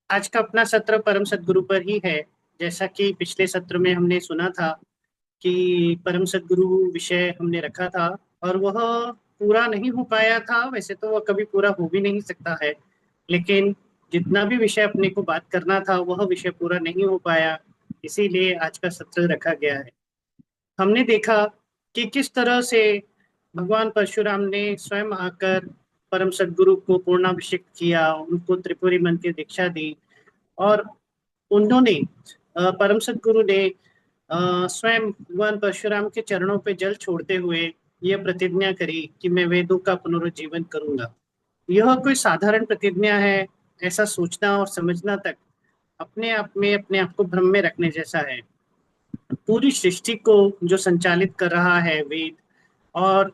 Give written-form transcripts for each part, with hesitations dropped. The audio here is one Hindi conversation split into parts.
आज का अपना सत्र परम सदगुरु पर ही है। जैसा कि पिछले सत्र में हमने सुना था कि परम सदगुरु विषय हमने रखा था और वह पूरा नहीं हो पाया था। वैसे तो वह कभी पूरा हो भी नहीं सकता है, लेकिन जितना भी विषय अपने को बात करना था वह विषय पूरा नहीं हो पाया। इसीलिए आज का सत्र रखा गया है। हमने देखा कि किस तरह से भगवान परशुराम ने स्वयं आकर परम सदगुरु को पूर्णाभिषेक किया, उनको त्रिपुरी मंत्र की दीक्षा दी। और उन्होंने परम सदगुरु ने स्वयं भगवान परशुराम के चरणों पे जल छोड़ते हुए यह प्रतिज्ञा करी कि मैं वेदों का पुनरुज्जीवन करूंगा। यह कोई साधारण प्रतिज्ञा है, ऐसा सोचना और समझना तक अपने आप में अपने आप को भ्रम में रखने जैसा है। पूरी सृष्टि को जो संचालित कर रहा है वेद, और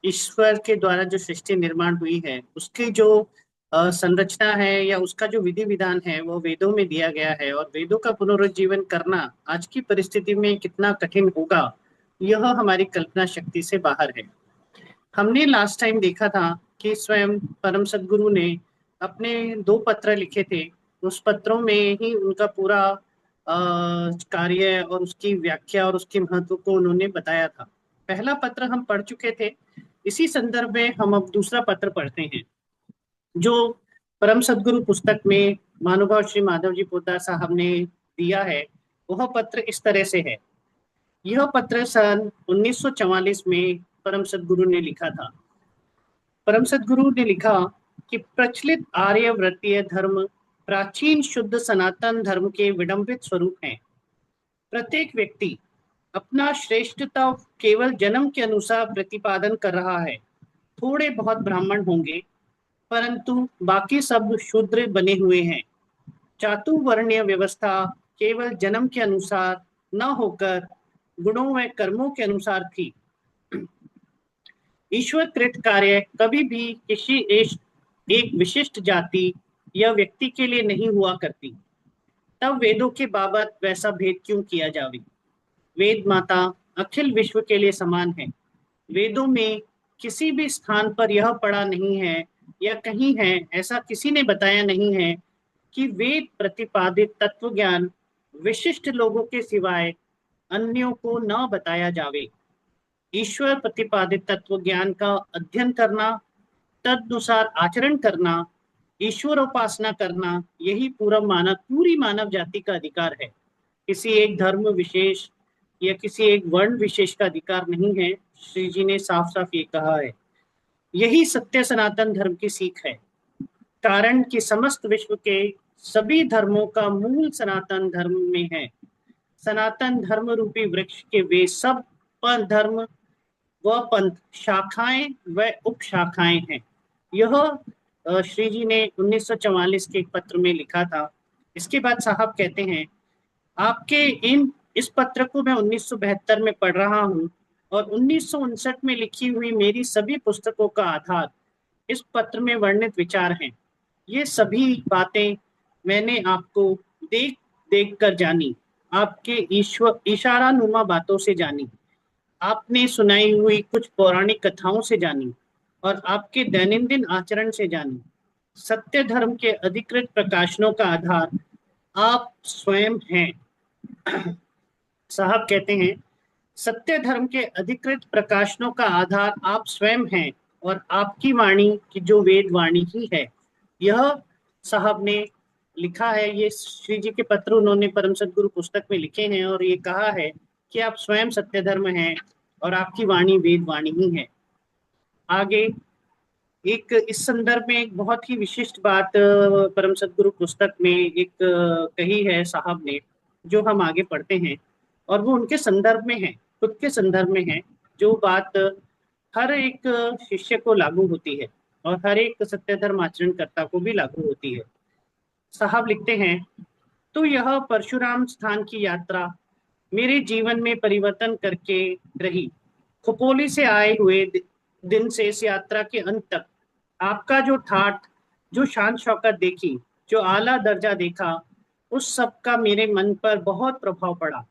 ईश्वर के द्वारा जो सृष्टि निर्माण हुई है उसकी जो संरचना है या उसका जो विधि विधान है वो वेदों में दिया गया है। और वेदों का पुनरुज्जीवन करना आज की परिस्थिति में कितना कठिन होगा, यह हमारी कल्पना शक्ति से बाहर है। हमने लास्ट टाइम देखा था कि स्वयं परम सदगुरु ने अपने दो पत्र लिखे थे। उस पत्रों में ही उनका पूरा कार्य और उसकी व्याख्या और उसके महत्व को उन्होंने बताया था। पहला पत्र हम पढ़ चुके थे। इसी संदर्भ में हम अब दूसरा पत्र पढ़ते हैं, जो परम सदगुरु पुस्तक में महानुभाव श्री माधव जी पोद्दार साहब ने दिया है। वह पत्र इस तरह से है। यह पत्र सन 1944 में परम सदगुरु ने लिखा था। परम सदगुरु ने लिखा कि प्रचलित आर्यवर्तीय धर्म प्राचीन शुद्ध सनातन धर्म के विडंबित स्वरूप हैं। प्रत्येक व्यक्ति अपना श्रेष्ठता केवल जन्म के अनुसार प्रतिपादन कर रहा है। थोड़े बहुत ब्राह्मण होंगे, परंतु बाकी सब शूद्र बने हुए हैं। चातुर्वर्ण्य व्यवस्था केवल जन्म के अनुसार न होकर गुणों व कर्मों के अनुसार थी। ईश्वर कृत कार्य कभी भी किसी एक विशिष्ट जाति या व्यक्ति के लिए नहीं हुआ करती। तब वेदों के बाबत वैसा भेद क्यों किया जावे? वेद माता अखिल विश्व के लिए समान है। वेदों में किसी भी स्थान पर यह पढ़ा नहीं है या कहीं है ऐसा किसी ने बताया नहीं है कि वेद प्रतिपादित तत्व ज्ञान विशिष्ट लोगों के सिवाय अन्यों को न बताया जावे। ईश्वर प्रतिपादित तत्व ज्ञान का अध्ययन करना, तदनुसार आचरण करना, ईश्वर उपासना करना, यही पूरी मानव जाति का अधिकार है। किसी एक धर्म विशेष या किसी एक वर्ण विशेष का अधिकार नहीं है। श्री जी ने साफ साफ ये कहा है। यही सत्य सनातन धर्म की सीख है। कारण कि समस्त विश्व के सभी धर्मों का मूल सनातन धर्म में है। सनातन धर्म रूपी वृक्ष के वे सब धर्म व पंथ शाखाएं व उपशाखाएं हैं। यह श्री जी ने 1944 के एक पत्र में लिखा था। इसके बाद साहब कहते हैं, आपके इस पत्र को मैं 1972 में पढ़ रहा हूँ और 1959 में लिखी हुई मेरी सभी पुस्तकों का आधार इस पत्र में वर्णित विचार हैं। ये सभी बातें मैंने आपको देख देख कर जानी, आपके ईश्वर इशारानुमा बातों से जानी, आपने सुनाई हुई कुछ पौराणिक कथाओं से जानी और आपके दैनंदिन आचरण से जानी। सत्य धर्म के अधिकृत प्रकाशनों का आधार आप स्वयं हैं। साहब कहते हैं, सत्य धर्म के अधिकृत प्रकाशनों का आधार आप स्वयं हैं और आपकी वाणी की जो वेद वाणी ही है। यह साहब ने लिखा है। ये श्री जी के पत्र उन्होंने परम सदगुरु पुस्तक में लिखे हैं और ये कहा है कि आप स्वयं सत्य धर्म हैं और आपकी वाणी वेद वाणी ही है। आगे एक इस संदर्भ में एक बहुत ही विशिष्ट बात परम सदगुरु पुस्तक में एक कही है साहब ने, जो हम आगे पढ़ते हैं। और वो उनके संदर्भ में है, खुद के संदर्भ में है। जो बात हर एक शिष्य को लागू होती है और हर एक सत्य धर्म आचरणकर्ता को भी लागू होती है। साहब लिखते हैं, तो यह परशुराम स्थान की यात्रा मेरे जीवन में परिवर्तन करके रही। खोपोली से आए हुए दिन से इस यात्रा के अंत तक आपका जो ठाठ, जो शान शौकत देखी, जो आला दर्जा देखा, उस सब का मेरे मन पर बहुत प्रभाव पड़ा।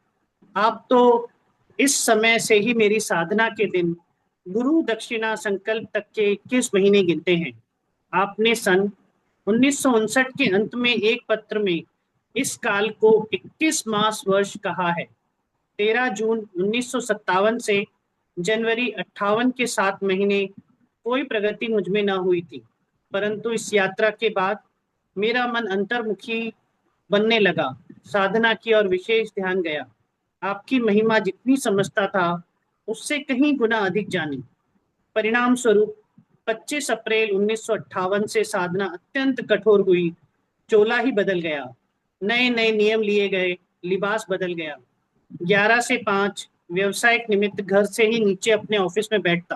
आप तो इस समय से ही मेरी साधना के दिन, गुरु दक्षिणा संकल्प तक के 21 महीने गिनते हैं। आपने सन 1959 के अंत में एक पत्र में इस काल को 21 मास वर्ष कहा है। 13 जून 1957 से जनवरी 58 के 7 महीने कोई प्रगति मुझ में न हुई थी, परंतु इस यात्रा के बाद मेरा मन अंतर्मुखी बनने लगा। साधना की और विशेष ध्यान गया। आपकी महिमा जितनी समझता था उससे कहीं गुना अधिक जानी। परिणाम स्वरूप 25 अप्रैल 1958 से साधना अत्यंत कठोर हुई। चोला ही बदल गया, नए नए नियम लिए गए, लिबास बदल गया। 11 से 5 व्यवसायिक निमित्त घर से ही नीचे अपने ऑफिस में बैठता।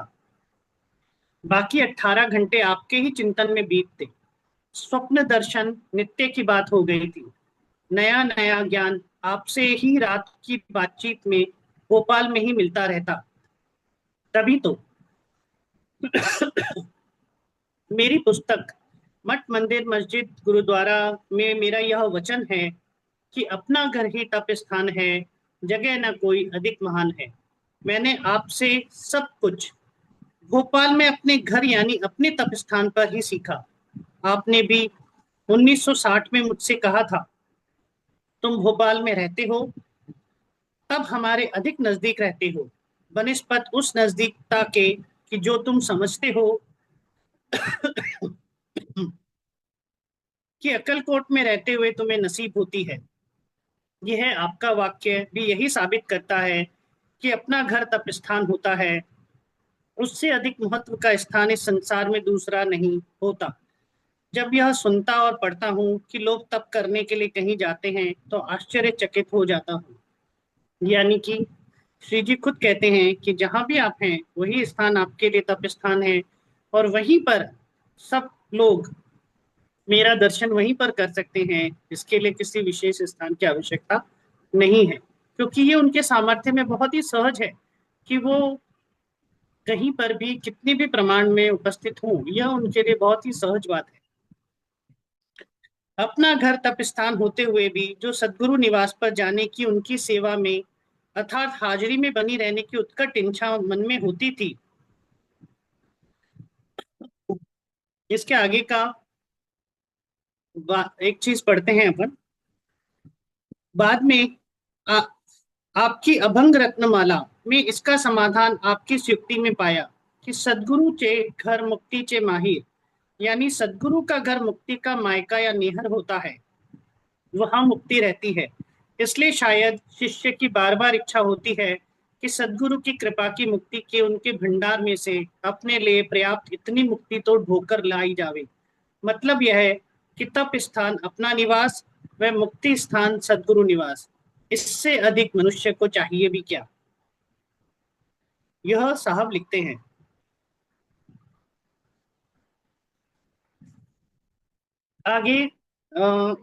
बाकी 18 घंटे आपके ही चिंतन में बीतते। स्वप्न दर्शन नित्य की बात हो गई थी। नया नया ज्ञान आपसे ही रात की बातचीत में भोपाल में ही मिलता रहता। तभी तो मेरी पुस्तक मठ मंदिर मस्जिद गुरुद्वारा में मेरा यह वचन है कि अपना घर ही तप स्थान है, जगह न कोई अधिक महान है। मैंने आपसे सब कुछ भोपाल में अपने घर यानी अपने तप स्थान पर ही सीखा। आपने भी 1960 में मुझसे कहा था, तुम भोपाल में रहते हो तब हमारे अधिक नजदीक रहते हो, बनिस्पत उस नजदीकता के कि जो तुम समझते हो कि अक्कलकोट में रहते हुए तुम्हें नसीब होती है। यह आपका वाक्य भी यही साबित करता है कि अपना घर तप स्थान होता है। उससे अधिक महत्व का स्थान इस संसार में दूसरा नहीं होता। जब यह सुनता और पढ़ता हूँ कि लोग तप करने के लिए कहीं जाते हैं तो आश्चर्यचकित हो जाता हूँ। यानी कि श्री जी खुद कहते हैं कि जहां भी आप हैं वही स्थान आपके लिए तप स्थान है, और वहीं पर सब लोग मेरा दर्शन वहीं पर कर सकते हैं। इसके लिए किसी विशेष स्थान की आवश्यकता नहीं है, क्योंकि ये उनके सामर्थ्य में बहुत ही सहज है कि वो कहीं पर भी कितने भी प्रमाण में उपस्थित हों। यह उनके लिए बहुत ही सहज बात है। अपना घर तप स्थान होते हुए भी जो सदगुरु निवास पर जाने की उनकी सेवा में अर्थात हाजिरी में बनी रहने की उत्कट इच्छा मन में होती थी, इसके आगे का एक चीज पढ़ते हैं अपन। बाद में आ, आपकी अभंग रत्नमाला में इसका समाधान आपकी युक्ति में पाया कि सदगुरु चे घर मुक्ति चे माहिर, यानी सदगुरु का घर मुक्ति का मायका या निहर होता है, वहां मुक्ति रहती है। इसलिए शायद शिष्य की बार बार इच्छा होती है कि सदगुरु की कृपा की मुक्ति के उनके भंडार में से अपने लिए पर्याप्त इतनी मुक्ति तो ढोकर लाई जावे। मतलब यह है कि तप स्थान अपना निवास व मुक्ति स्थान सदगुरु निवास, इससे अधिक मनुष्य को चाहिए भी क्या। यह साहब लिखते हैं। आगे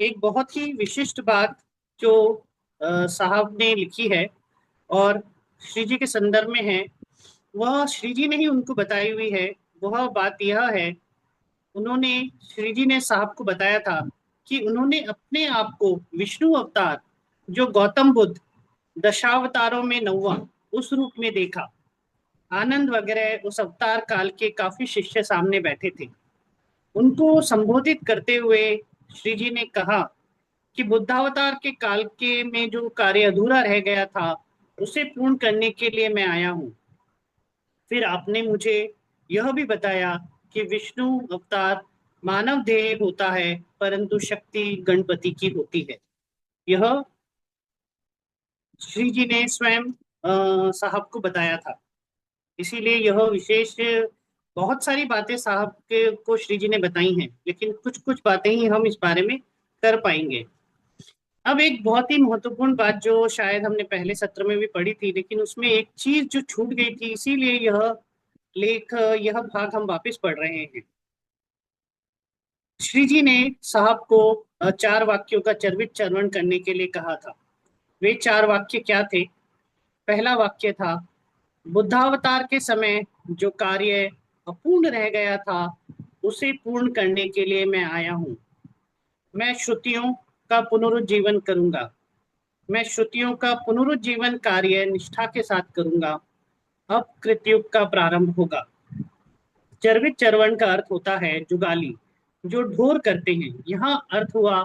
एक बहुत ही विशिष्ट बात जो साहब ने लिखी है और श्री जी के संदर्भ में है, वह श्री जी ने ही उनको बताई हुई है। वह बात यह है, उन्होंने श्री जी ने साहब को बताया था कि उन्होंने अपने आप को विष्णु अवतार जो गौतम बुद्ध दशावतारों में नौवा उस रूप में देखा। आनंद वगैरह उस अवतार काल के काफी शिष्य सामने बैठे थे। उनको संबोधित करते हुए श्री जी ने कहा कि बुद्धावतार के काल के में जो कार्य अधूरा रह गया था उसे पूर्ण करने के लिए मैं आया हूँ। फिर आपने मुझे यह भी बताया कि विष्णु अवतार मानव देह होता है परंतु शक्ति गणपति की होती है। यह श्री जी ने स्वयं साहब को बताया था। इसीलिए यह विशेष बहुत सारी बातें साहब के को श्री जी ने बताई हैं, लेकिन कुछ कुछ बातें ही हम इस बारे में कर पाएंगे। अब एक बहुत ही महत्वपूर्ण बात जो शायद हमने पहले सत्र में भी पढ़ी थी, लेकिन उसमें एक चीज जो छूट गई थी, इसीलिए लेख यह भाग हम वापस पढ़ रहे हैं। श्री जी ने साहब को 4 वाक्यों का चर्वित चर्वण करने के लिए कहा था। वे 4 वाक्य क्या थे? पहला वाक्य था, बुद्धावतार के समय जो कार्य अपूर्ण रह गया था उसे पूर्ण करने के लिए मैं आया हूँ। मैं श्रुतियों का पुनरुज्जीवन करूंगा। मैं श्रुतियों का पुनरुज्जीवन कार्य निष्ठा के साथ करूंगा। अब कृतयुग का प्रारंभ होगा। चर्वित चरवण का अर्थ होता है जुगाली। जो ढोर करते हैं। यहाँ अर्थ हुआ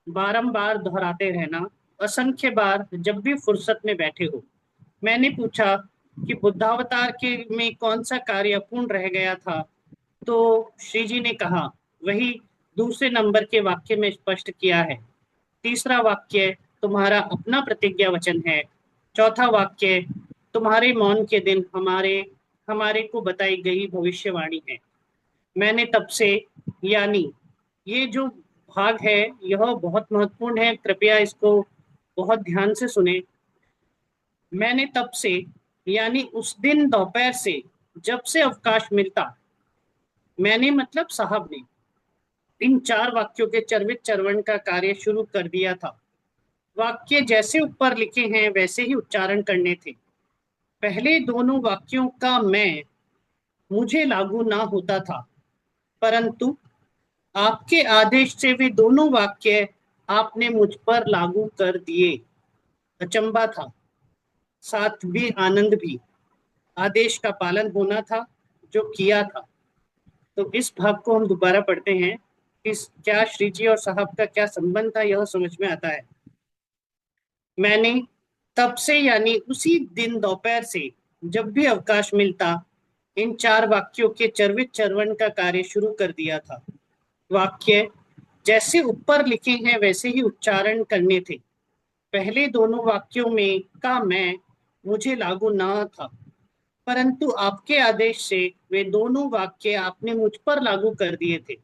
बारंबार दोहराते रहना, असंख्य बार, जब भी फुर्सत में बैठे हो। मैंने पूछा कि बुद्धावतार के में कौन सा कार्य अपूर्ण रह गया था, तो श्री जी ने कहा, वही दूसरे नंबर के वाक्य में स्पष्ट किया है। तीसरा वाक्य तुम्हारा अपना प्रतिज्ञा वचन है। चौथा वाक्य तुम्हारे मौन के दिन हमारे हमारे को बताई गई भविष्यवाणी है। मैंने तब से, यानी ये जो भाग है यह बहुत महत्वपूर्ण है, कृपया इसको बहुत ध्यान से सुने। मैंने तब से, यानी उस दिन दोपहर से, जब से अवकाश मिलता, मैंने मतलब साहब ने इन चार वाक्यों के चर्वित चरवण का कार्य शुरू कर दिया था। वाक्य जैसे ऊपर लिखे हैं वैसे ही उच्चारण करने थे। पहले दोनों वाक्यों का मैं मुझे लागू ना होता था, परंतु आपके आदेश से वे दोनों वाक्य आपने मुझ पर लागू कर दिए। अचंबा था, साथ भी आनंद भी। आदेश का पालन होना था, जो किया था। तो इस भाग को हम दोबारा पढ़ते हैं। इस क्या श्री जी और साहब का क्या संबंध था, यह समझ में आता है। मैंने तब से, यानी उसी दिन दोपहर से, जब भी अवकाश मिलता, इन चार वाक्यों के चर्वित चरवण का कार्य शुरू कर दिया था। वाक्य जैसे ऊपर लिखे हैं वैसे ही उच्चारण करने थे। पहले दोनों वाक्यों में का मैं मुझे लागू ना था, परंतु आपके आदेश से वे दोनों वाक्य आपने मुझ पर लागू कर दिए थे।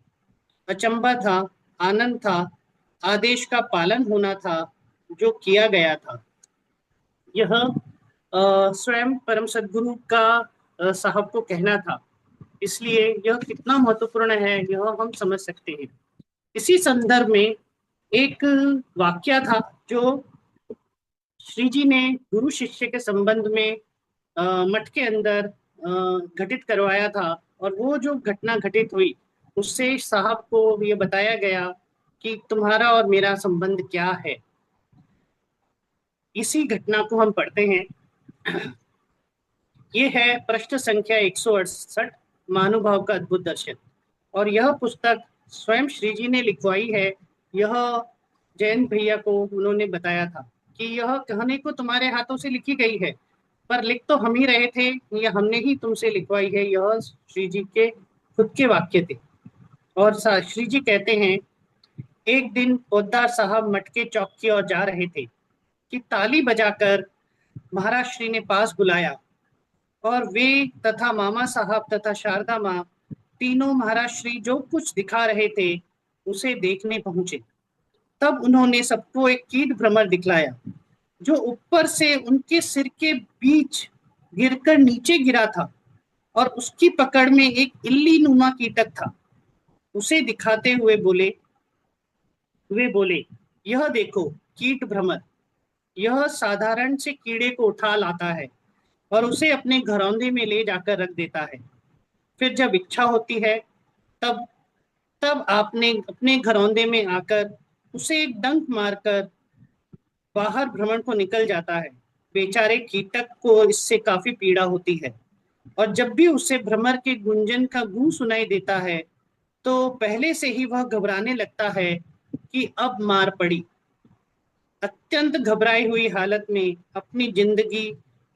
अचंबा था, आनंद था, आदेश का पालन होना था, जो किया गया था। यह स्वयं परम सद्गुरु का साहब को कहना था, इसलिए यह कितना महत्वपूर्ण है यह हम समझ सकते हैं। इसी संदर्भ में एक वाक्य था जो श्री जी ने गुरु शिष्य के संबंध में मठ के अंदर घटित करवाया था, और वो जो घटना घटित हुई उससे साहब को ये बताया गया कि तुम्हारा और मेरा संबंध क्या है। इसी घटना को हम पढ़ते हैं। ये है पृष्ठ संख्या 168, महानुभाव का अद्भुत दर्शन। और यह पुस्तक स्वयं श्री जी ने लिखवाई है। यह जयंत भैया को उन्होंने बताया था कि यह कहने को तुम्हारे हाथों से लिखी गई है, पर लिख तो हम ही रहे थे, या हमने ही तुमसे लिखवाई है। यह श्री जी के खुद के वाक्य थे। और श्री जी कहते हैं, एक दिन पोद्दार साहब मटके चौक की ओर जा रहे थे कि ताली बजाकर महाराज श्री ने पास बुलाया, और वे तथा मामा साहब तथा शारदा माँ तीनों महाराज श्री जो कुछ दिखा रहे थे उसे देखने पहुंचे। तब उन्होंने सबको एक कीट भ्रमर दिखलाया, जो ऊपर से उनके सिर के बीच गिरकर नीचे गिरा था, और उसकी पकड़ में एक इल्ली नुमा कीटक था। उसे दिखाते हुए वे बोले, यह देखो कीट भ्रमर। यह साधारण से कीड़े को उठा लाता है और उसे अपने घरौंदे में ले जाकर रख देता है। फिर जब इच्छा होती है तब तब आपने अपने घरौंदे में आकर उसे एक डंक मारकर बाहर भ्रमण को निकल जाता है। बेचारे कीटक को इससे काफी पीड़ा होती है, और जब भी उसे भ्रमर के गुंजन का गूं सुनाई देता है तो पहले से ही वह घबराने लगता है कि अब मार पड़ी। अत्यंत घबराई हुई हालत में अपनी जिंदगी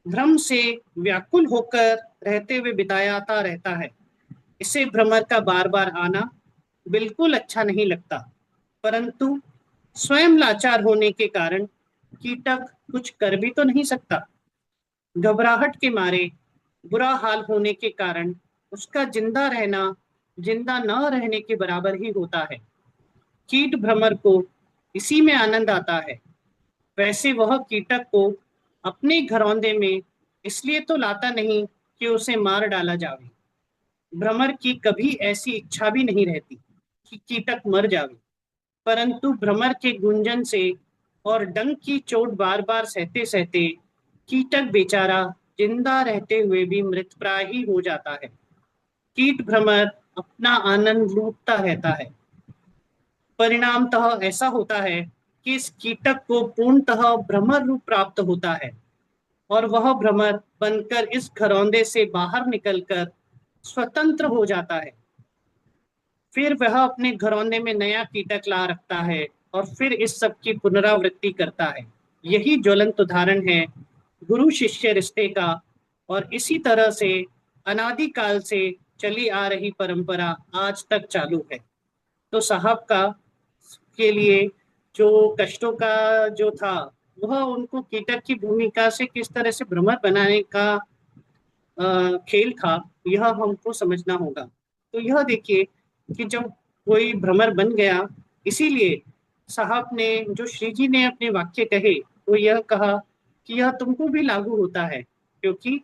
भ्रम से व्याकुल होकर रहते हुए बिताता रहता है। इसे भ्रमर का बार बार आना बिल्कुल अच्छा नहीं लगता, परंतु स्वयं लाचार होने के कारण कीटक कुछ कर भी तो नहीं सकता। घबराहट के मारे, बुरा हाल होने के कारण उसका जिंदा न रहने के बराबर ही होता है। कीट भ्रमर को इसी में आनंद आता है। वैसे वह कीटक को अपने घरौंदे में इसलिए तो लाता नहीं कि उसे मार डाला जावे। भ्रमर की कभी ऐसी इच्छा भी नहीं रहती कि कीटक मर जावे, परंतु भ्रमर के गुंजन से और डंक की चोट बार बार सहते सहते कीटक बेचारा जिंदा रहते हुए भी मृतप्राय ही हो जाता है। कीट भ्रमर अपना आनंद लूटता रहता है। परिणामतः ऐसा होता है कि इस कीटक को पूर्णतः भ्रमर रूप प्राप्त होता है, और वह भ्रमर बनकर इस घरौंदे से बाहर निकलकर स्वतंत्र हो जाता है। फिर वह अपने घरौंदे में नया कीटक ला रखता है और फिर इस सब की पुनरावृत्ति करता है। यही ज्वलंत उदाहरण है गुरु शिष्य रिश्ते का, और इसी तरह से अनादिकाल से चली आ रही परंपरा आज तक चालू है। तो साहब का के लिए जो कष्टों का जो था, वह उनको कीटक की भूमिका से किस तरह से भ्रमर बनाने का खेल था, यह हमको समझना होगा। तो यह देखिए कि जब कोई भ्रमर बन गया, इसीलिए साहब ने, जो श्री जी ने अपने वाक्य कहे, वो यह कहा कि यह तुमको भी लागू होता है, क्योंकि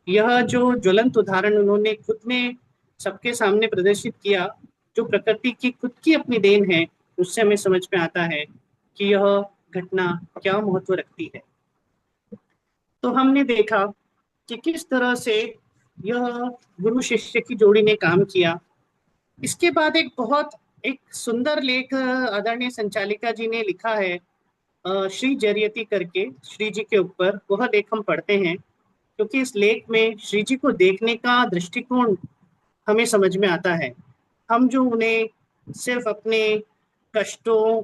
यह जो ज्वलंत उदाहरण उन्होंने खुद ने सबके सामने प्रदर्शित किया, जो प्रकृति की खुद की अपनी देन है, उससे हमें समझ में आता है कि यह घटना क्या महत्व रखती है। तो हमने देखा कि किस तरह से यह गुरु शिष्य की जोड़ी ने काम किया। इसके बाद एक सुंदर लेख आदरणीय संचालिका जी ने लिखा है, श्री जरियती करके, श्री जी के ऊपर। वह लेख हम पढ़ते हैं, क्योंकि इस लेख में श्री जी को देखने का दृष्टिकोण हमें समझ में आता है। हम जो उन्हें सिर्फ अपने कष्टों,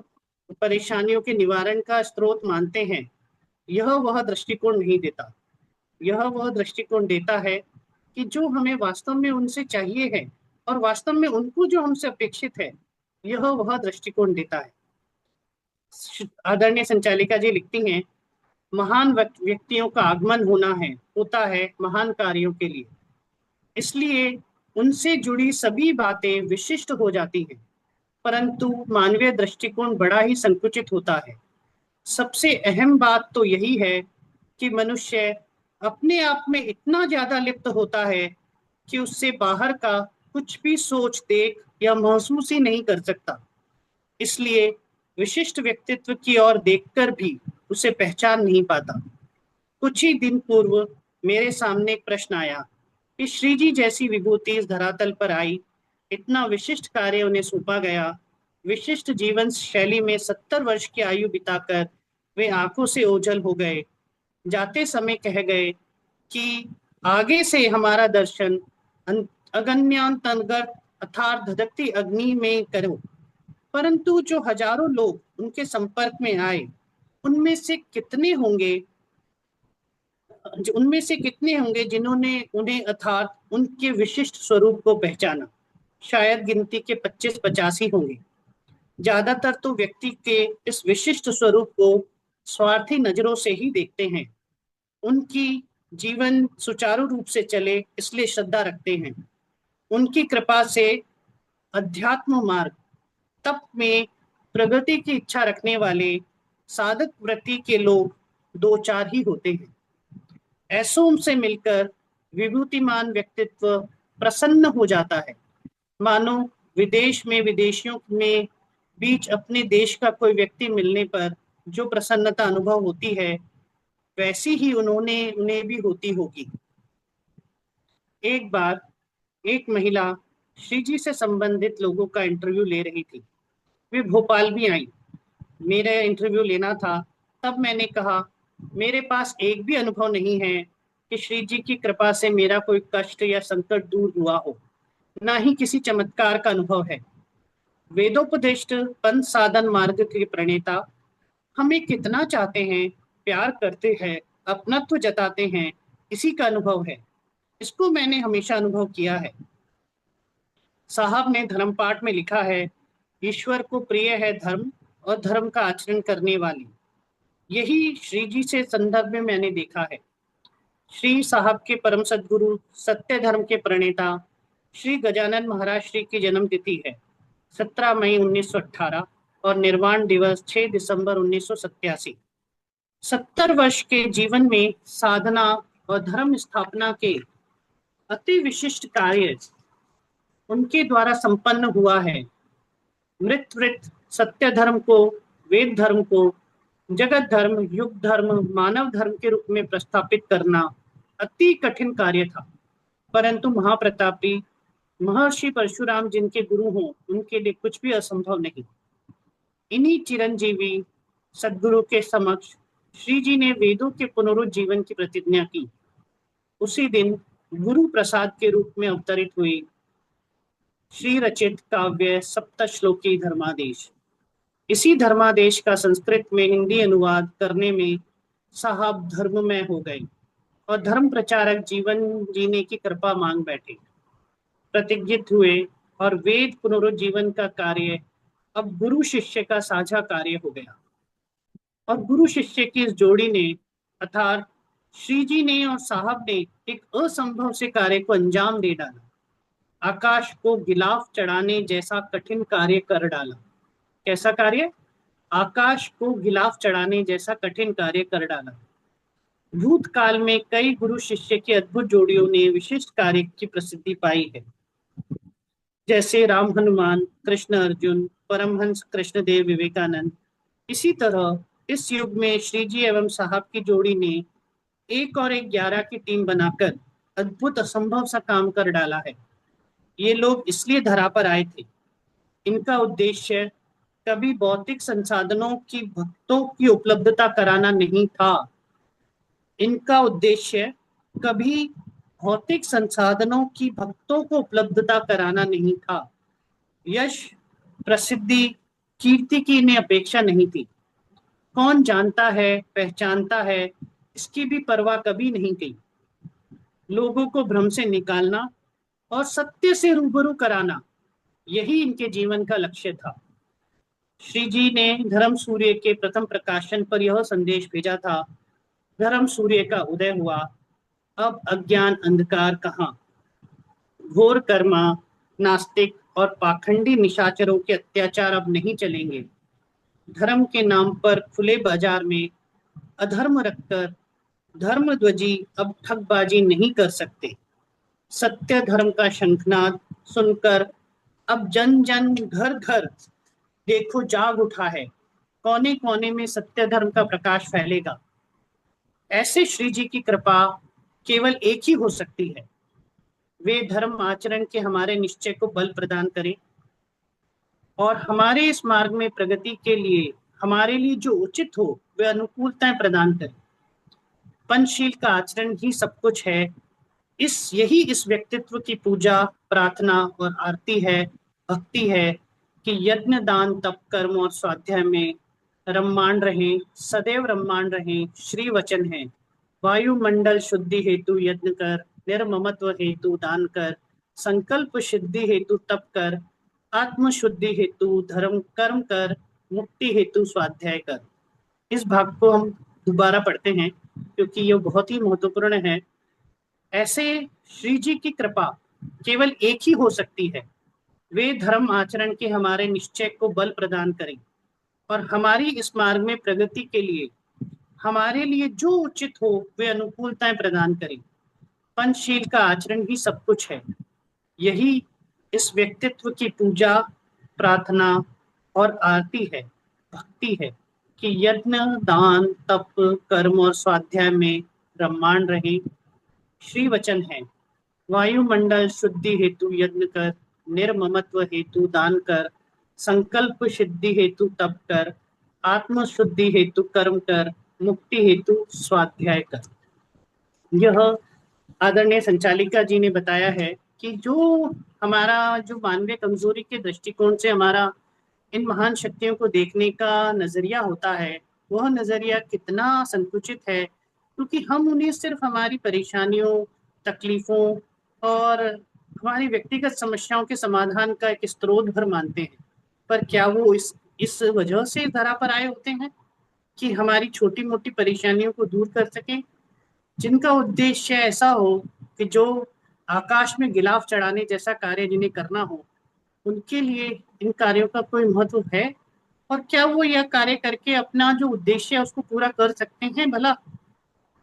परेशानियों के निवारण का स्रोत मानते हैं, यह वह दृष्टिकोण नहीं देता। यह वह दृष्टिकोण देता है कि जो हमें वास्तव में उनसे चाहिए है, और वास्तव में उनको जो हमसे अपेक्षित है, यह वह दृष्टिकोण देता है। आदरणीय संचालिका जी लिखती हैं, महान व्यक्तियों का आगमन होता है महान कार्यों के लिए। इसलिए उनसे जुड़ी सभी बातें विशिष्ट हो जाती हैं, परंतु मानवीय दृष्टिकोण बड़ा ही संकुचित होता है। सबसे अहम बात तो यही है कि मनुष्य अपने आप में इतना ज्यादा लिप्त होता है कि उससे बाहर का कुछ भी सोच, देख या महसूस ही नहीं कर सकता। इसलिए विशिष्ट व्यक्तित्व की ओर देखकर भी उसे पहचान नहीं पाता। कुछ ही दिन पूर्व मेरे सामने एक प्रश्न आया कि श्री जी जैसी विभूति इस धरातल पर आई, इतना विशिष्ट कार्य उन्हें सौंपा गया, विशिष्ट जीवन शैली में 70 वर्ष की आयु बिताकर वे आंखों से ओझल हो गए। जाते समय कह गए कि आगे से हमारा दर्शन अगन्यांतर्गत अर्थात धधकती अग्नि में करो। परंतु जो हजारों लोग उनके संपर्क में आए, उनमें से कितने होंगे जिन्होंने उन्हें अर्थात उनके विशिष्ट स्वरूप को पहचाना? शायद गिनती के 25-50 ही होंगे। ज्यादातर तो व्यक्ति के इस विशिष्ट स्वरूप को स्वार्थी नजरों से ही देखते हैं। उनकी जीवन सुचारू रूप से चले इसलिए श्रद्धा रखते हैं। उनकी कृपा से अध्यात्म मार्ग, तप में प्रगति की इच्छा रखने वाले साधक वृत्ति के लोग 2-4 ही होते हैं। ऐसों से मिलकर विभूतिमान व्यक्तित्व प्रसन्न हो जाता है, मानो विदेश में विदेशियों में बीच अपने देश का कोई व्यक्ति मिलने पर जो प्रसन्नता अनुभव होती है, वैसी ही उन्हें भी होती होगी। एक बार एक महिला श्री जी से संबंधित लोगों का इंटरव्यू ले रही थी। वे भोपाल भी आई, मेरा इंटरव्यू लेना था। तब मैंने कहा, मेरे पास एक भी अनुभव नहीं है कि श्री जी की कृपा से मेरा कोई कष्ट या संकट दूर हुआ हो, ना ही किसी चमत्कार का अनुभव है। वेदोपदिष्ट पंथ साधन मार्ग के प्रणेता हमें कितना चाहते हैं, प्यार करते हैं, अपनत्व जताते हैं, इसी का अनुभव है। इसको मैंने हमेशा अनुभव किया है। साहब ने धर्म पाठ में लिखा है, ईश्वर को प्रिय है धर्म और धर्म का आचरण करने वाली। यही श्री जी से संदर्भ में मैंने देखा है। श्री साहब के परम सदगुरु सत्य धर्म के प्रणेता श्री गजानन महाराज श्री की जन्म तिथि है 17 मई 1918 और निर्वाण दिवस 6 दिसंबर 1987। 70 वर्ष के जीवन में साधना और धर्म स्थापना के अति विशिष्ट कार्य उनके द्वारा संपन्न हुआ है। मृत वृत सत्य धर्म को, वेद धर्म को जगत धर्म, युग धर्म, मानव धर्म के रूप में प्रस्थापित करना अति कठिन कार्य था, परंतु महाप्रतापी महर्षि परशुराम जिनके गुरु हों, उनके लिए कुछ भी असंभव नहीं। इन्हीं चिरंजीवी सदगुरु के समक्ष श्री जी ने वेदों के पुनरुज्जीवन की प्रतिज्ञा की। उसी दिन गुरु प्रसाद के रूप में अवतरित हुई श्री रचित काव्य सप्तश्लोकी धर्मादेश। इसी धर्मादेश का संस्कृत में हिंदी अनुवाद करने में साहब धर्ममय हो गए और धर्म प्रचारक जीवन जीने की कृपा मांग बैठे, प्रतिज्ञित हुए और वेद पुनरुज्जीवन का कार्य अब गुरु शिष्य का साझा कार्य हो गया। और गुरु शिष्य की इस जोड़ी ने अर्थात श्री जी ने और साहब ने एक असंभव से कार्य को अंजाम दे डाला। आकाश को गिलाफ चढ़ाने जैसा कठिन कार्य कर डाला। कैसा कार्य? आकाश को गिलाफ चढ़ाने जैसा कठिन कार्य कर डाला। भूतकाल में कई गुरु शिष्य की अद्भुत जोड़ियों ने विशिष्ट कार्य की प्रसिद्धि पाई है, जैसे राम हनुमान, कृष्ण अर्जुन, परमहंस कृष्णदेव विवेकानंद। इसी तरह इस युग में श्री जी एवं साहब की जोड़ी ने 1 और 1 11 की टीम बनाकर अद्भुत असंभव सा काम कर डाला है। ये लोग इसलिए धरा पर आए थे। इनका उद्देश्य कभी भौतिक संसाधनों की भक्तों की उपलब्धता कराना नहीं था। इनका उद्देश्य कभी भौतिक संसाधनों की भक्तों को उपलब्धता कराना नहीं था। यश, प्रसिद्धि, कीर्ति की इन्हें अपेक्षा नहीं थी। कौन जानता है, पहचानता है, इसकी भी परवाह कभी नहीं की। लोगों को भ्रम से निकालना और सत्य से रूबरू कराना, यही इनके जीवन का लक्ष्य था। श्री जी ने धर्म सूर्य के प्रथम प्रकाशन पर यह संदेश भेजा था, धर्म सूर्य का उदय हुआ, अब अज्ञान अंधकार कहाँ। घोर कर्मा, नास्तिक और पाखंडी निशाचरों के अत्याचार अब नहीं चलेंगे। धर्म के नाम पर खुले बाजार में अधर्म रखकर धर्मध्वजी अब ठगबाजी नहीं कर सकते। सत्य धर्म का शंखनाद सुनकर अब जन जन घर घर देखो जाग उठा है। कोने कोने में सत्य धर्म का प्रकाश फैलेगा। ऐसे श्री जी की कृपा केवल एक ही हो सकती है। वे धर्म आचरण के हमारे निश्चय को बल प्रदान करें और हमारे इस मार्ग में प्रगति के लिए हमारे लिए जो उचित हो वे अनुकूलताएं प्रदान करें। पंचशील का आचरण ही सब कुछ है। यही इस व्यक्तित्व की पूजा, प्रार्थना और आरती है, भक्ति है कि यज्ञ, दान, तप, कर्म और स्वाध्याय में रम्माण रहे, सदैव रम्माण रहे। श्री वचन है, वायुमंडल शुद्धि हेतु यज्ञ कर, निर्ममत्व हेतु दान कर, संकल्प सिद्धि हेतु तप कर, आत्म शुद्धि हेतु धर्म कर्म कर, मुक्ति हेतु स्वाध्याय कर। इस भाग को हम दोबारा पढ़ते हैं क्योंकि यह बहुत ही महत्वपूर्ण है। ऐसे श्री जी की कृपा केवल एक ही हो सकती है। वे धर्म आचरण के हमारे निश्चय को बल प्रदान करें और हमारी इस मार्ग में प्रगति के लिए हमारे लिए जो उचित हो वे अनुकूलताएं प्रदान करें। पंचशील का आचरण ही सब कुछ है। यही इस व्यक्तित्व की पूजा, प्रार्थना और आरती है, भक्ति है कि यज्ञ, दान, तप, कर्म और स्वाध्याय में ब्रह्मांड रहे। श्री वचन है, वायुमंडल शुद्धि हेतु यज्ञ कर, निर्ममत्व हेतु दान कर, संकल्प सिद्धि हेतु तप कर, आत्म शुद्धि हेतु कर्म कर, मुक्ति हेतु स्वाध्याय कर। यह आदरणीय संचालिका जी ने बताया है कि जो मानवीय कमजोरी के दृष्टिकोण से हमारा इन महान शक्तियों को देखने का नजरिया होता है, वह नजरिया कितना संकुचित है, क्योंकि हम उन्हें सिर्फ हमारी परेशानियों, तकलीफों और हमारी व्यक्तिगत समस्याओं के समाधान का एक स्रोत भर मानते हैं। पर क्या वो इस वजह से धरा पर आए होते हैं कि हमारी छोटी मोटी परेशानियों को दूर कर सकें, जिनका उद्देश्य ऐसा हो कि जो आकाश में गिलाफ चढ़ाने जैसा कार्य जिन्हें करना हो, उनके लिए इन कार्यों का कोई महत्व है? और क्या वो यह कार्य करके अपना जो उद्देश्य है उसको पूरा कर सकते हैं? भला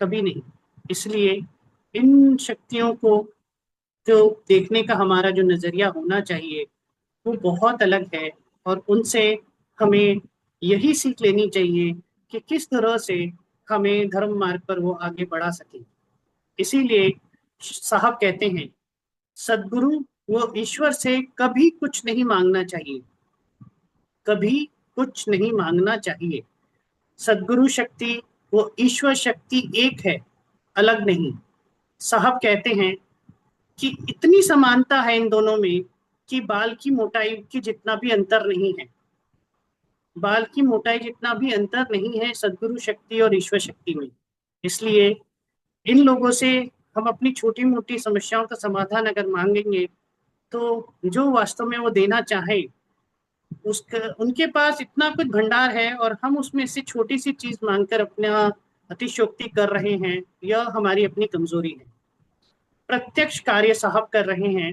कभी नहीं। इसलिए इन शक्तियों को जो देखने का हमारा जो नजरिया होना चाहिए वो बहुत अलग है और उनसे हमें यही सीख लेनी चाहिए कि किस तरह से हमें धर्म मार्ग पर वो आगे बढ़ा सके। इसीलिए साहब कहते हैं, सदगुरु वो ईश्वर से कभी कुछ नहीं मांगना चाहिए, कभी कुछ नहीं मांगना चाहिए। सदगुरु शक्ति वो ईश्वर शक्ति एक है, अलग नहीं। साहब कहते हैं कि इतनी समानता है इन दोनों में कि बाल की मोटाई की जितना भी अंतर नहीं है, बाल की मोटाई जितना भी अंतर नहीं है सदगुरु शक्ति और ईश्वर शक्ति में। इसलिए इन लोगों से हम अपनी छोटी मोटी समस्याओं का समाधान अगर मांगेंगे, तो जो वास्तव में वो देना चाहे, उसका उनके पास इतना कुछ भंडार है और हम उसमें से छोटी सी चीज मांगकर अपना अतिशयोक्ति कर रहे हैं, यह हमारी अपनी कमजोरी है। प्रत्यक्ष कार्य साहब कर रहे हैं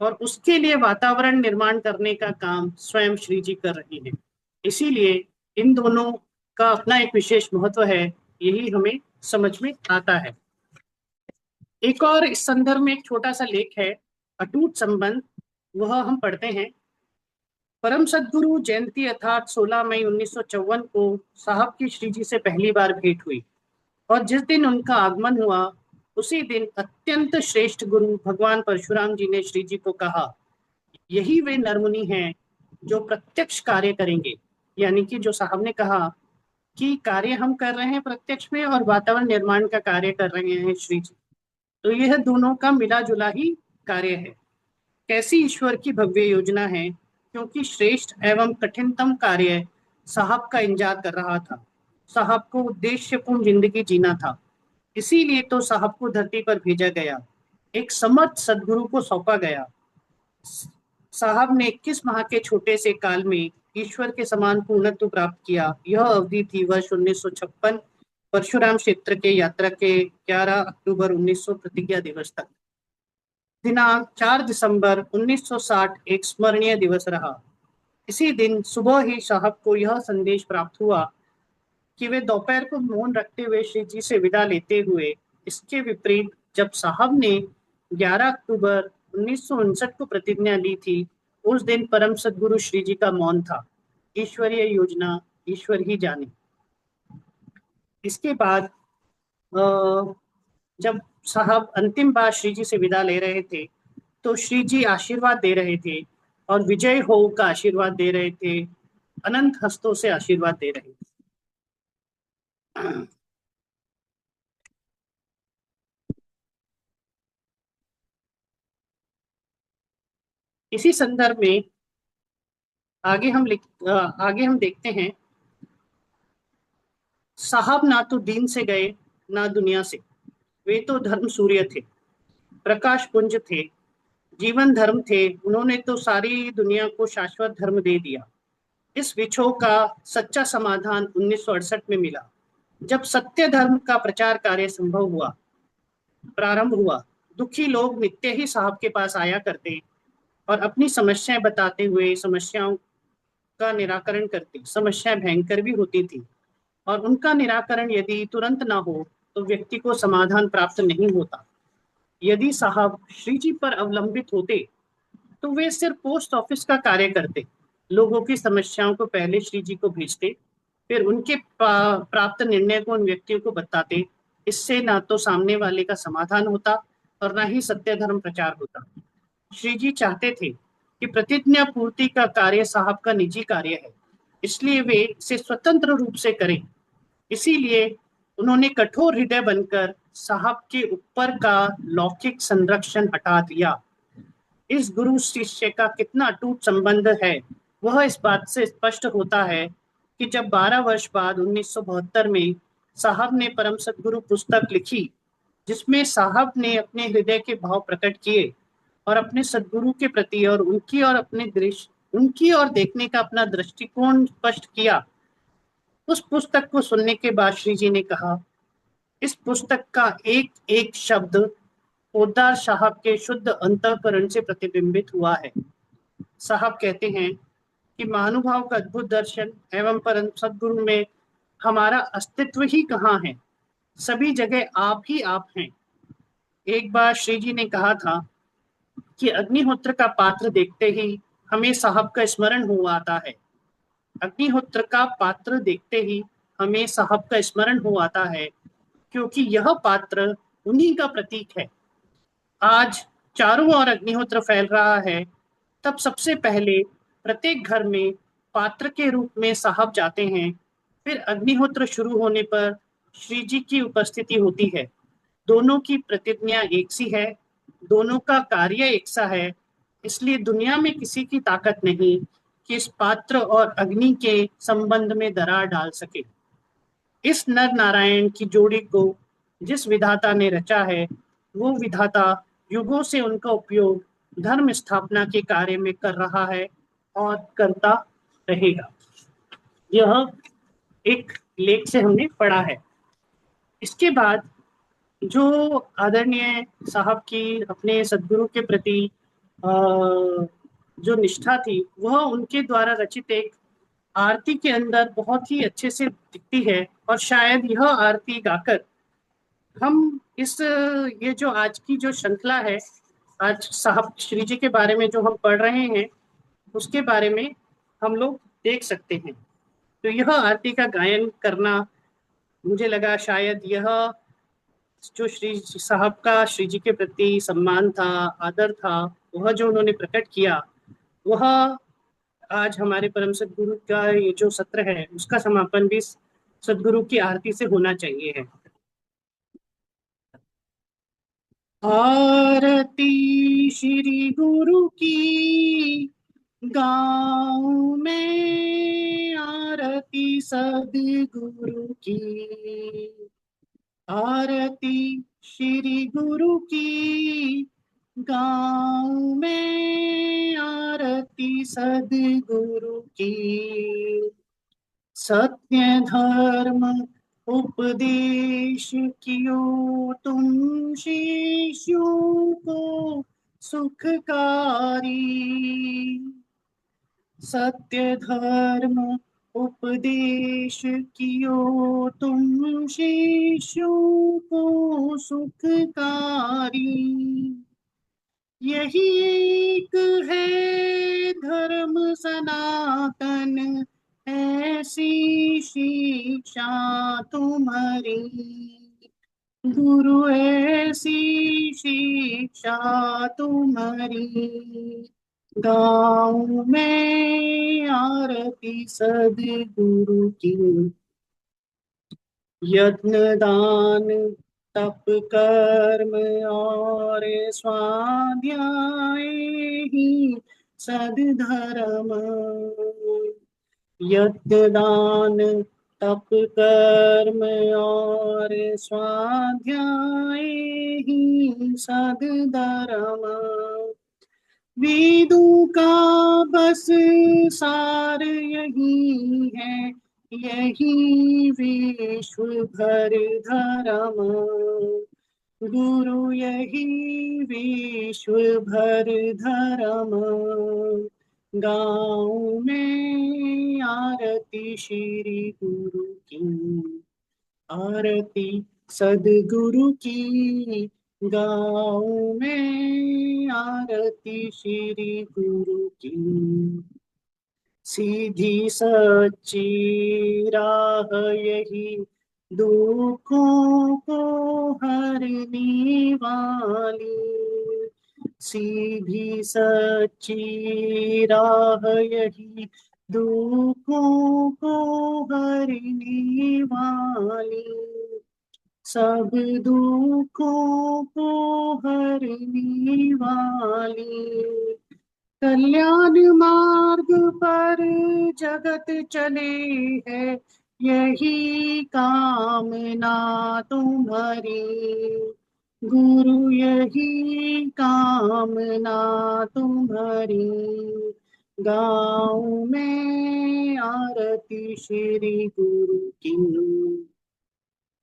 और उसके लिए वातावरण निर्माण करने का काम स्वयं श्री जी कर रहे हैं। इसीलिए इन दोनों का अपना एक विशेष महत्व है, यही हमें समझ में आता है। एक और इस संदर्भ में एक छोटा सा लेख है, अटूट संबंध, वह हम पढ़ते हैं। परम सदगुरु जयंती अर्थात 16 मई 1954 को साहब की श्री जी से पहली बार भेंट हुई और जिस दिन उनका आगमन हुआ उसी दिन अत्यंत श्रेष्ठ गुरु भगवान परशुराम जी ने श्री जी को कहा, यही वे नरमुनि हैं जो प्रत्यक्ष कार्य करेंगे। यानी कि जो साहब ने कहा कि कार्य हम कर रहे हैं प्रत्यक्ष में और वातावरण निर्माण का कार्य कर रहे हैं श्री जी, तो यह दोनों का मिला जुला ही कार्य है। कैसी ईश्वर की भव्य योजना है, क्योंकि श्रेष्ठ एवं कठिनतम कार्य साहब का इंतजार कर रहा था। साहब को उद्देश्यपूर्ण जिंदगी जीना था, इसीलिए तो साहब को धरती पर भेजा गया, एक समर्थ सदगुरु को सौंपा गया। साहब ने 21 माह के छोटे से काल में ईश्वर के समान पूर्णत्व प्राप्त किया। यह अवधि थी वर्ष 1956 परशुराम क्षेत्र के यात्रा के 11 अक्टूबर 1900 प्रतिज्ञा दिवस तक। दिनांक 4 दिसंबर 1960 एक स्मरणीय दिवस रहा। इसी दिन सुबह ही साहब को यह संदेश प्राप्त हुआ कि वे दोपहर को मौन रखते हुए श्री जी से विदा लेते हुए। इसके विपरीत जब साहब ने 11 अक्टूबर 1959 को प्रतिज्ञा ली थी, उस दिन परम सदगुरु श्री जी का मौन था। ईश्वरीय योजना ईश्वर ही जाने। इसके बाद जब साहब अंतिम बार श्री जी से विदा ले रहे थे, तो श्री जी आशीर्वाद दे रहे थे और विजय हो का आशीर्वाद दे रहे थे, अनंत हस्तों से आशीर्वाद दे रहे थे। इसी संदर्भ में आगे हम देखते हैं, साहब ना तो दीन से गए ना दुनिया से, वे तो धर्म सूर्य थे, प्रकाश पुंज थे, जीवन धर्म थे। उन्होंने तो सारी दुनिया को शाश्वत धर्म दे दिया। इस विछोह का सच्चा समाधान 1968 में मिला, जब सत्य धर्म का प्रचार कार्य प्रारंभ हुआ। दुखी लोग नित्य ही साहब के पास आया करते और अपनी समस्याएं बताते हुए समस्याओं का निराकरण करते। समस्याएं भयंकर भी होती थी और उनका निराकरण यदि तुरंत ना हो तो व्यक्ति को समाधान प्राप्त नहीं होता। यदि साहब श्री जी पर अवलंबित होते तो वे सिर्फ पोस्ट ऑफिस का कार्य करते, लोगों की समस्याओं को पहले श्री जी को भेजते, फिर उनके प्राप्त निर्णय को उन व्यक्तियों को बताते। इससे ना तो सामने वाले का समाधान होता और ना ही सत्य धर्म प्रचार होता। श्री जी चाहते थे कि प्रतिज्ञा पूर्ति का कार्य साहब का निजी कार्य है, इसलिए वे इसे स्वतंत्र रूप से करें। इसीलिए उन्होंने कठोर हृदय बनकर साहब के ऊपर का लौकिक संरक्षण हटा दिया। इस गुरु शिष्य का कितना अटूट संबंध है, वह इस बात से स्पष्ट होता है कि जब 12 वर्ष बाद 1972 में साहब ने परम सदगुरु पुस्तक लिखी, जिसमें साहब ने अपने हृदय के भाव प्रकट किए और अपने सदगुरु के प्रति और उनकी और देखने का अपना दृष्टिकोण स्पष्ट किया। उस पुस्तक को सुनने के बाद श्री जी ने कहा, इस पुस्तक का एक एक शब्द पोद्दार साहब के शुद्ध अंतःकरण से प्रतिबिंबित हुआ है। साहब कहते हैं कि महानुभाव का अद्भुत दर्शन एवं परम सदगुरु में हमारा अस्तित्व ही कहाँ है, सभी जगह आप ही आप हैं। एक बार श्री जी ने कहा था कि अग्निहोत्र का पात्र देखते ही हमें साहब का स्मरण हो आता है। अग्निहोत्र का पात्र देखते ही हमें साहब का स्मरण हो आता है, क्योंकि यह पात्र उन्हीं का प्रतीक है। आज चारों ओर अग्निहोत्र फैल रहा है, तब सबसे पहले प्रत्येक घर में पात्र के रूप में साहब जाते हैं, फिर अग्निहोत्र शुरू होने पर श्री जी की उपस्थिति होती है। दोनों की प्रतिज्ञा एक सी है, दोनों का कार्य एक सा है, इसलिए दुनिया में किसी की ताकत नहीं कि इस पात्र और अग्नि के संबंध में दरार डाल सके। इस नर नारायण की जोड़ी को जिस विधाता ने रचा है, वो विधाता युगों से उनका उपयोग धर्म स्थापना के कार्य में कर रहा है और करता रहेगा। यह एक लेख से हमने पढ़ा है। इसके बाद जो आदरणीय साहब की अपने सदगुरु के प्रति अ, जो निष्ठा थी, वह उनके द्वारा रचित एक आरती के अंदर बहुत ही अच्छे से दिखती है। और शायद यह आरती गाकर हम इस ये जो आज की जो श्रृंखला है, आज साहब श्री जी के बारे में जो हम पढ़ रहे हैं, उसके बारे में हम लोग देख सकते हैं। तो यह आरती का गायन करना, मुझे लगा शायद यह जो श्री साहब का श्री जी के प्रति सम्मान था, आदर था, वह जो उन्होंने प्रकट किया, वह आज हमारे परम सदगुरु का ये जो सत्र है, उसका समापन भी सदगुरु की आरती से होना चाहिए है। आरती श्री गुरु की गाँव में, आरती सदगुरु की, आरती श्री गुरु की गाँव में, आरती सदगुरु की। सत्य धर्म उपदेश कियो तुम शिष्यों को सुखकारी। सत्य धर्म उपदेश कियो तुम शिष्यों को सुखकारी। यही एक है धर्म सनातन, ऐसी शिक्षा तुम्हारी। गुरु ऐसी शिक्षा तुम्हारी। गाँव में आरती सदगुरु की। यत्न दान तप कर्म और स्वाध्याय ही सद्धर्म। यत्न दान तप कर्म और स्वाध्याय ही सद्धर्म। वेदों का बस सार यही है, यही विश्व भर धर्म। गुरु यही विश्व भर धर्म। गाँव में आरती श्री गुरु की, आरती सदगुरु की। गाँव में आरती श्री गुरु की। सीधी सच्ची राह यही दुखों को हरने वाली। सीधी सच्ची राह यही दुखों को हरने वाली। सब दुखों को हरने वाली। कल्याण मार्ग पर जगत चले है, यही कामना तुम्हारी। गुरु यही कामना तुम्हारी। गाँव में आरती श्री गुरु की।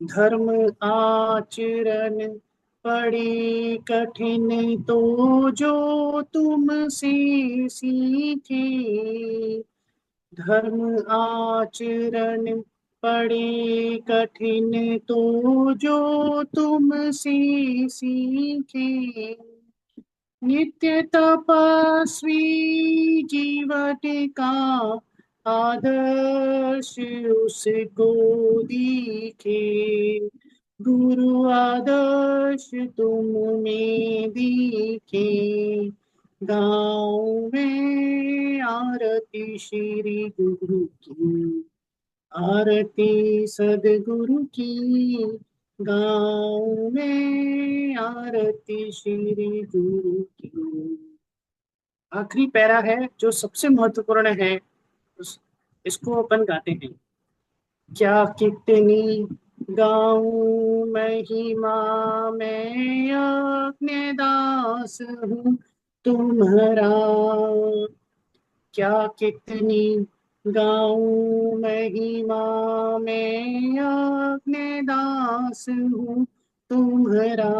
धर्म आचरण पड़ी कठिन तो जो तुमसे सीखे। धर्म आचरण पड़ी कठिन तो जो तुमसे सीखे। नित्य तपस्वी जीवन का आदर्श उसको दिखे। गुरु आदर्श तुम में दिखे। गाँव में आरती श्री गुरु की, आरती सदगुरु की। गाँव में आरती श्री गुरु की। आखिरी पैरा है जो सबसे महत्वपूर्ण है। इसको अपन गाते हैं। क्या कितनी गाऊं महिमा, मैं अपने दास हूँ तुम्हारा। क्या कितनी गाऊं महिमा, मैं अपने दास हूँ तुम्हारा।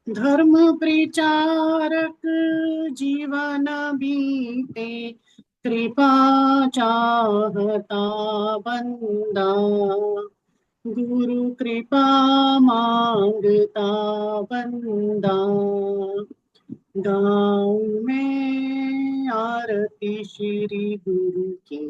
धर्म प्रचारक जीवन बीते, कृपा चाहता बंदा। गुरु कृपा मांगता बंदा। गाँव में आरती श्री गुरु की,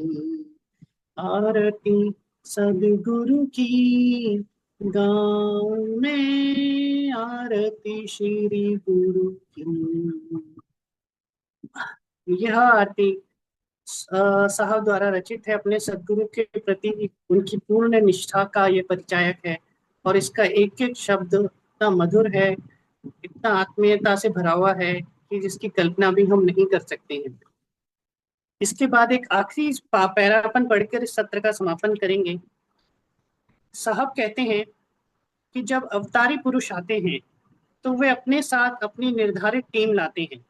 आरती सदगुरु की। गाँव में आरती श्री गुरु की। यह आरती साहब द्वारा रचित है। अपने सदगुरु के प्रति उनकी पूर्ण निष्ठा का ये परिचायक है। और इसका एक एक शब्द इतना मधुर है, इतना आत्मीयता से भरा हुआ है कि जिसकी कल्पना भी हम नहीं कर सकते हैं। इसके बाद एक आखिरी पैरा अपन पढ़कर इस सत्र का समापन करेंगे। साहब कहते हैं कि जब अवतारी पुरुष आते हैं तो वे अपने साथ अपनी निर्धारित टीम लाते हैं।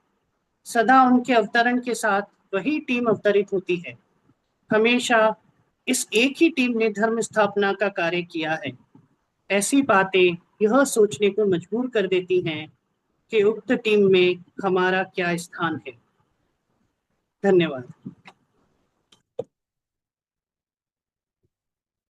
सदा उनके अवतरण के साथ वही टीम अवतरित होती है। हमेशा इस एक ही टीम ने धर्म स्थापना का कार्य किया है। ऐसी बातें यह सोचने को मजबूर कर देती हैं कि उक्त टीम में हमारा क्या स्थान है। धन्यवाद।